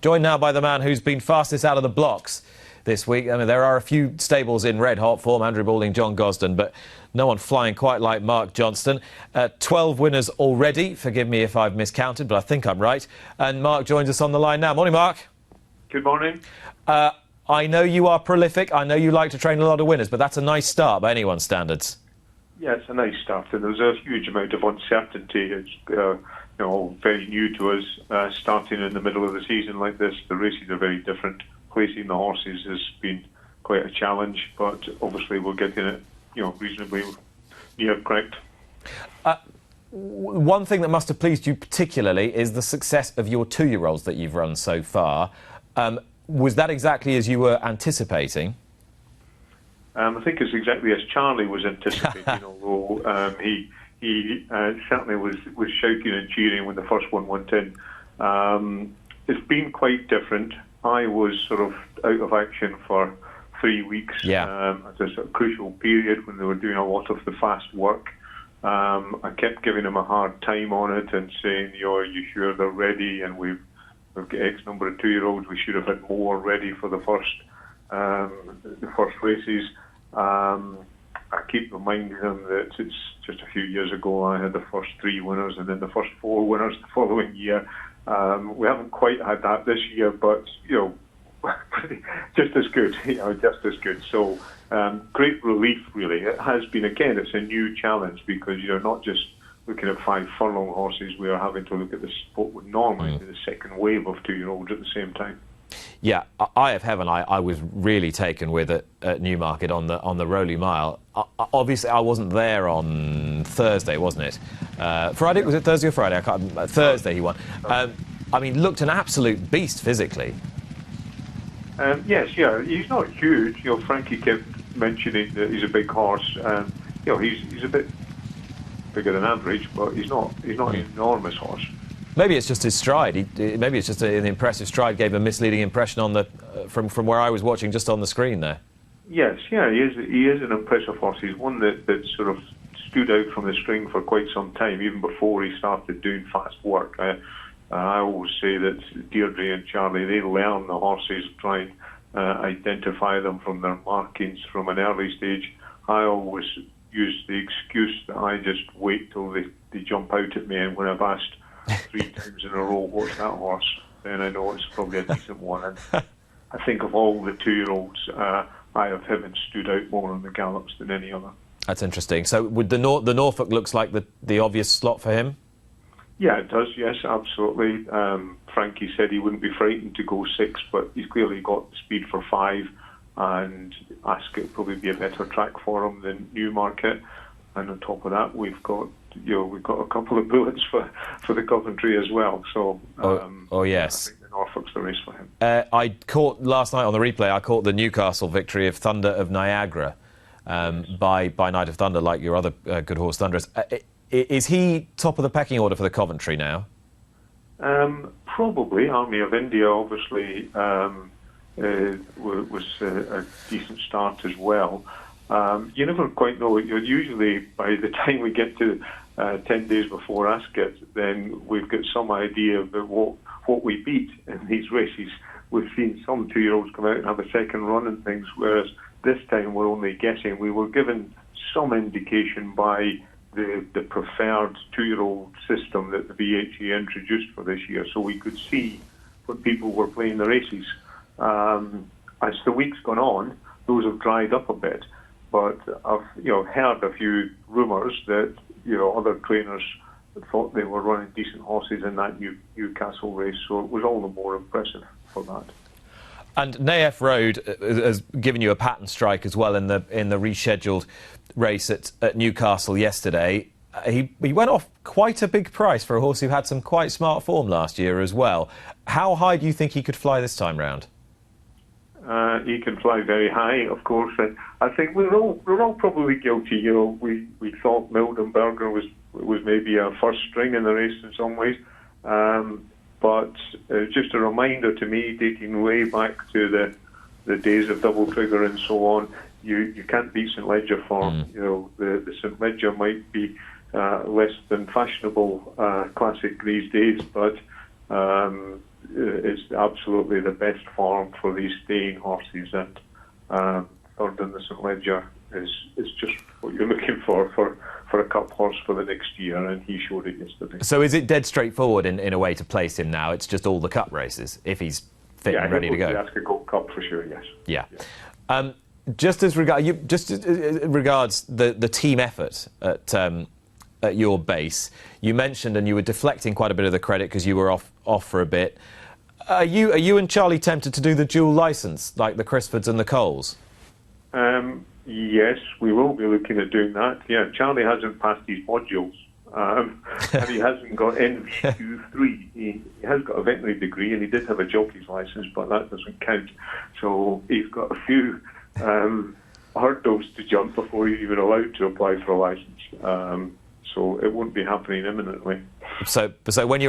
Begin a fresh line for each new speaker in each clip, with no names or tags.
Joined now by the man who's been fastest out of the blocks this week. I mean, there are a few stables in red-hot form, Andrew Balding, John Gosden, but no one flying quite like Mark Johnston. 12 winners already. Forgive me if I've miscounted, but I think I'm right. And Mark joins us on the line now. Morning, Mark.
Good morning.
I know you are prolific. I know you like to train a lot of winners, but that's a nice start by anyone's standards.
Yeah, it's a nice start, and there's a huge amount of uncertainty. It's very new to us, starting in the middle of the season like this. The races are very different. Placing the horses has been quite a challenge, but obviously we're getting it, reasonably near correct.
One thing that must have pleased you particularly is the success of your two-year-olds that you've run so far. Was that exactly as you were anticipating?
I think it's exactly as Charlie was anticipating, although he certainly was shouting and cheering when the first one went in. It's been quite different. I was sort of out of action for 3 weeks at a sort of crucial period when they were doing a lot of the fast work. I kept giving them a hard time on it and saying, are you sure they're ready? And we've got X number of two-year-olds. We should have had more ready for the first races. I keep reminding them that it's just a few years ago I had the first 3 winners and then the first 4 winners the following year. We haven't quite had that this year, but just as good, just as good. So great relief, really. It has been, again, it's a new challenge because you're not just looking at 5 furlong horses. We are having to look at what would normally be the second wave of two-year-olds at the same time.
Yeah, Eye of Heaven I was really taken with at Newmarket on the Rowley Mile. Obviously, I wasn't there on Thursday, wasn't it? Friday? Was it Thursday or Friday? I can't remember. Thursday he won. Looked an absolute beast physically.
Yes, he's not huge. Frankie kept mentioning that he's a big horse. He's a bit bigger than average, but he's not an enormous horse.
Maybe it's just his stride. Maybe it's just an impressive stride. Gave a misleading impression on the from where I was watching, just on the screen there.
Yes, he is an impressive horse. He's one that sort of stood out from the string for quite some time, even before he started doing fast work. I always say that Deirdre and Charlie, they learn the horses, try and identify them from their markings from an early stage. I always use the excuse that I just wait till they jump out at me, and when I've asked 3 times in a row, what's that horse? Then I know it's probably a decent one. And I think of all the two-year-olds, Eye of Heaven stood out more on the gallops than any other. That's
interesting. So would the Norfolk looks like the obvious slot for him?
Yeah, it does, yes, absolutely. Frankie said he wouldn't be frightened to go 6, but he's clearly got the speed for 5, and Ascot would probably be a better track for him than Newmarket. And on top of that, we've got a couple of bullets for the Coventry as well. So,
yes,
I think the Norfolk's the race for him.
I caught last night on the replay. I caught the Newcastle victory of Thunder of Niagara by Night of Thunder, like your other good horse Thunderous. Is he top of the pecking order for the Coventry now?
Probably. Army of India, obviously, was a decent start as well. You never quite know. Usually, by the time we get to 10 days before Ascot, then we've got some idea about what we beat in these races. We've seen some two-year-olds come out and have a second run and things, whereas this time we're only guessing. We were given some indication by the preferred two-year-old system that the VHA introduced for this year, so we could see when people were playing the races. As the week's gone on, those have dried up a bit. But I've heard a few rumours that other trainers thought they were running decent horses in that Newcastle race, so it was all the more impressive for that.
And Nayef Road has given you a pattern strike as well in the rescheduled race at Newcastle yesterday. He went off quite a big price for a horse who had some quite smart form last year as well. How high do you think he could fly this time round?
He can fly very high, of course. And I think we're all probably guilty. We thought Mildenberger was maybe a first string in the race in some ways, but just a reminder to me, dating way back to the days of Double Trigger and so on, you can't beat St Leger form. The St Leger might be less than fashionable classic these days, but it's absolutely the best form for these staying horses, and third in the St Leger is just what you're looking for a cup horse for the next year, and he showed it yesterday.
So is it dead straightforward in a way to place him now? It's just all the cup races if he's fit and ready to go.
Yeah, he will Gold Cup for sure. Yes.
Yeah. Just as regards the team effort at your base, you mentioned, and you were deflecting quite a bit of the credit because you were off for a bit. Are you and Charlie tempted to do the dual licence like the Crisfords and the Coles?
Yes, we will be looking at doing that. Yeah, Charlie hasn't passed his modules, and he hasn't got NVQ3. He has got a veterinary degree, and he did have a jockey's licence, but that doesn't count. So he's got a few hurdles to jump before he's even allowed to apply for a licence. So it won't be happening imminently. So
when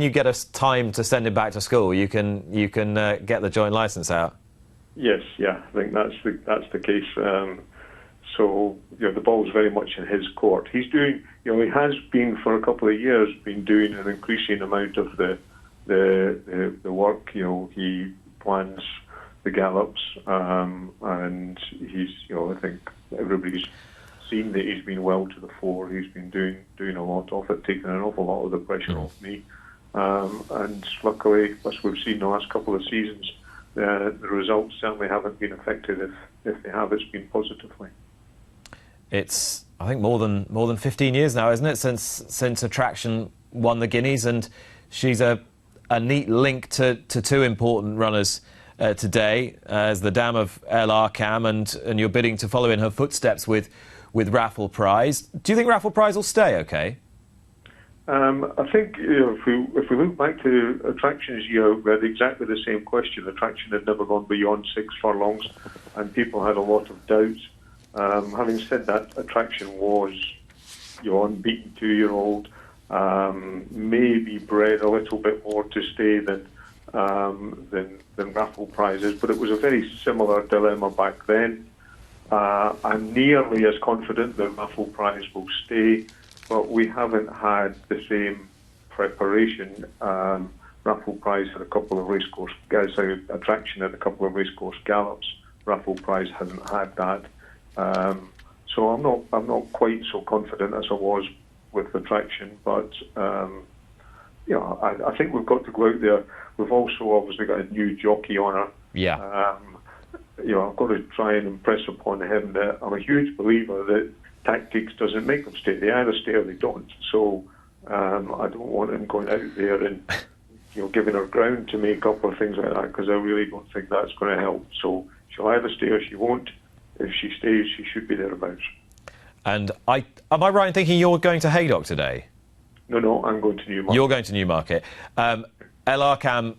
you get us time to send him back to school, you can get the joint licence out.
Yes, yeah, I think that's the case. So the ball's very much in his court. He's doing, he has been for a couple of years been doing an increasing amount of the work. He plans the gallops, and he's, I think everybody's seen that he's been well to the fore. He's been doing a lot of it, taking an awful lot of the pressure off me. And luckily, as we've seen the last couple of seasons, the results certainly haven't been affected. If they have, it's been positively.
It's, I think, more than 15 years now, isn't it, since Attraction won the Guineas, and she's a neat link to two important runners today, as the dam of El Arcam, and you're bidding to follow in her footsteps with Raffle Prize. Do you think Raffle Prize will stay okay?
I think if we look back to Attraction's year, we had exactly the same question. Attraction had never gone beyond 6 furlongs, and people had a lot of doubts. Having said that, Attraction was unbeaten 2-year-old, maybe bred a little bit more to stay than Raffle Prizes, but it was a very similar dilemma back then. I'm nearly as confident that Raffle Prize will stay, but we haven't had the same preparation. Raffle Prize had a couple of racecourse guys. Attraction had a couple of racecourse gallops. Raffle Prize hasn't had that. So I'm not quite so confident as I was with Attraction, but I think we've got to go out there. We've also obviously got a new jockey on her.
Yeah.
I've got to try and impress upon him that I'm a huge believer that tactics doesn't make them stay. They either stay or they don't. So I don't want him going out there and giving her ground to make up or things like that, because I really don't think that's going to help. So she'll either stay or she won't. If she stays, she should be thereabouts.
And am I right in thinking you're going to Haydock today?
No, I'm going to Newmarket.
You're going to Newmarket. El Arcam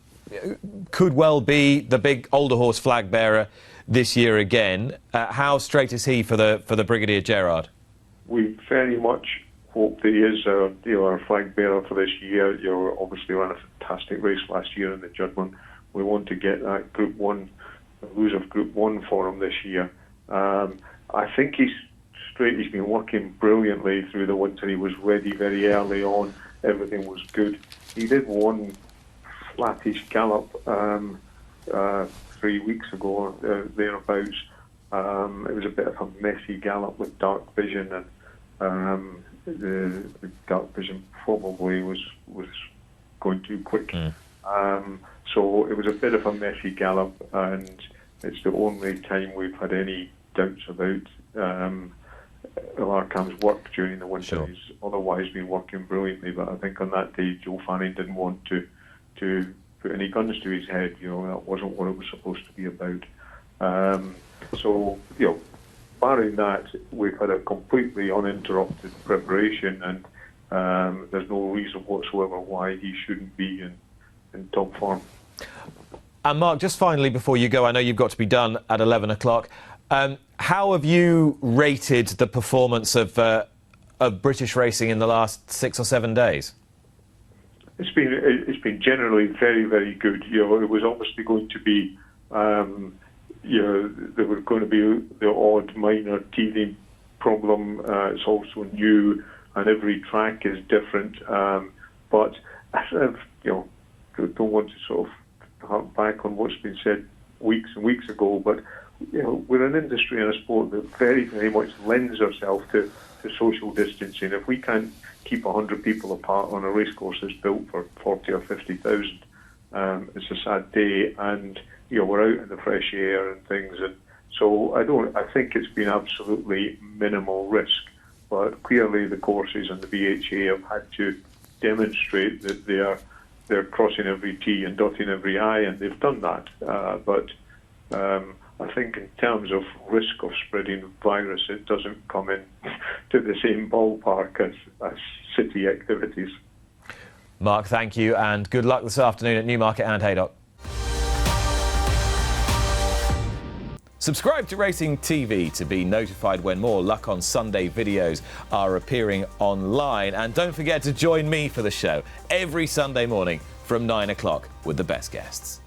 could well be the big older horse flag bearer this year again. How straight is he for the Brigadier Gerard?
We very much hope that he is our flag bearer for this year. Obviously ran a fantastic race last year in the Juddmonte. We want to get that Group 1, lose of Group 1 for him this year. I think he's straight. He's been working brilliantly through the winter. He was ready very early on. Everything was good. He did one flattish gallop 3 weeks ago, thereabouts. It was a bit of a messy gallop with dark vision, and the dark vision probably was going too quick. So it was a bit of a messy gallop, and it's the only time we've had any doubts about El Arcam's work during the winter.
Sure.
He's otherwise been working brilliantly, but I think on that day Joe Fanning didn't want to put any guns to his head. That wasn't what it was supposed to be about. So barring that, we've had a completely uninterrupted preparation, and there's no reason whatsoever why he shouldn't be in top form.
And Mark, just finally before you go, I know you've got to be done at 11 o'clock. How have you rated the performance of British racing in the last 6 or 7 days?
It's been generally very, very good. It was obviously going to be, there were going to be the odd minor teething problem. It's also new, and every track is different. But as I've don't want to sort of hark back on what's been said weeks and weeks ago, but we're an industry and a sport that very, very much lends ourselves to social distancing. If we can't keep 100 people apart on a racecourse that's built for 40 or 50,000, it's a sad day, and we're out in the fresh air and things, and so I think it's been absolutely minimal risk. But clearly the courses and the BHA have had to demonstrate that they're crossing every T and dotting every I, and they've done that. But I think in terms of risk of spreading virus, it doesn't come in to the same ballpark as city activities.
Mark, thank you, and good luck this afternoon at Newmarket and Haydock. Subscribe to Racing TV to be notified when more Luck on Sunday videos are appearing online. And don't forget to join me for the show every Sunday morning from 9 o'clock with the best guests.